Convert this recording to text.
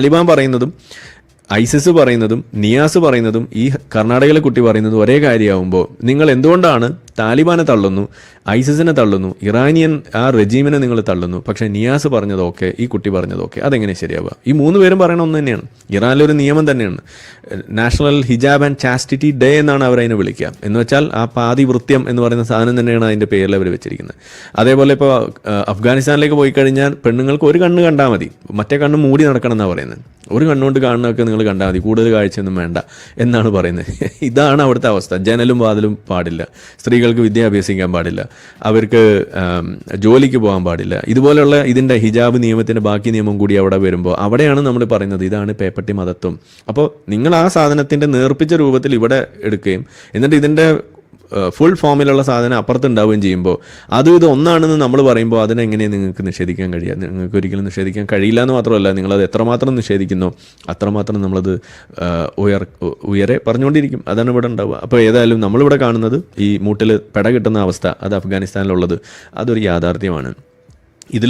താലിബാൻ പറയുന്നതും ഐസിസ് പറയുന്നതും നിയാസ് പറയുന്നതും ഈ കർണാടകയിലെ കുട്ടി പറയുന്നതും ഒരേ കാര്യമാകുമ്പോൾ നിങ്ങൾ എന്തുകൊണ്ടാണ് താലിബാനെ തള്ളുന്നു, ഐസിസിനെ തള്ളുന്നു, ഇറാനിയൻ ആ റെജീമിനെ നിങ്ങൾ തള്ളുന്നു, പക്ഷേ നിയാസ് പറഞ്ഞതൊക്കെ ഈ കുട്ടി പറഞ്ഞതൊക്കെ അതെങ്ങനെ ശരിയാവുക? ഈ 3 പേരും പറയണ ഒന്ന് തന്നെയാണ്. ഇറാനിലൊരു നിയമം തന്നെയാണ്, national hijab and chastity day എന്നാണ് അവരതിനെ വിളിക്കുക. എന്ന് വെച്ചാൽ ആ പാതിവൃത്യം എന്ന് പറയുന്ന സാധനം തന്നെയാണ് അതിൻ്റെ പേരിൽ അവർ വെച്ചിരിക്കുന്നത്. അതേപോലെ ഇപ്പോൾ അഫ്ഗാനിസ്ഥാനിലേക്ക് പോയി കഴിഞ്ഞാൽ പെണ്ണുങ്ങൾക്ക് ഒരു കണ്ണ് കണ്ടാൽ മതി, മറ്റേ കണ്ണ് മൂടി നടക്കണം എന്നാണ് പറയുന്നത്. ഒരു കണ്ണുകൊണ്ട് കാണുന്നതൊക്കെ നിങ്ങൾ കണ്ടാൽ മതി, കൂടുതൽ കാഴ്ചയൊന്നും വേണ്ട എന്നാണ് പറയുന്നത്. ഇതാണ് അവിടുത്തെ അവസ്ഥ. ജനലും വാതിലും പാടില്ല, സ്ത്രീകൾക്ക് വിദ്യ അഭ്യസിക്കാൻ പാടില്ല, അവർക്ക് ജോലിക്ക് പോകാൻ പാടില്ല. ഇതുപോലെയുള്ള ഇതിൻ്റെ ഹിജാബ് നിയമത്തിൻ്റെ ബാക്കി നിയമം കൂടി അവിടെ വരുമ്പോൾ അവിടെയാണ് നമ്മൾ പറയുന്നത് ഇതാണ് പേപ്പട്ടി മതത്വം. അപ്പോൾ നിങ്ങൾ ആ സാധനത്തിൻ്റെ നേർപ്പിച്ച രൂപത്തിൽ ഇവിടെ എടുക്കുകയും എന്നിട്ട് ഇതിൻ്റെ ഫുൾ ഫോമിലുള്ള സാധനം അപ്പുറത്തുണ്ടാവുകയും ചെയ്യുമ്പോൾ ഇത് ഒന്നാണെന്ന് നമ്മൾ പറയുമ്പോൾ അതിനെങ്ങനെയാണ് നിങ്ങൾക്ക് നിഷേധിക്കാൻ കഴിയുക? നിങ്ങൾക്ക് ഒരിക്കലും നിഷേധിക്കാൻ കഴിയില്ല എന്ന് മാത്രമല്ല, നിങ്ങളത് എത്രമാത്രം നിഷേധിക്കുന്നോ അത്രമാത്രം നമ്മളത് ഉയരെ പറഞ്ഞുകൊണ്ടിരിക്കും. അതാണ് ഇവിടെ ഉണ്ടാവുക. അപ്പോൾ ഏതായാലും നമ്മളിവിടെ കാണുന്നത് ഈ മൂട്ടിൽ പെട കിട്ടുന്ന അവസ്ഥ, അത് അഫ്ഗാനിസ്ഥാനിലുള്ളത്, അതൊരു യാഥാർത്ഥ്യമാണ്. ഇതിൽ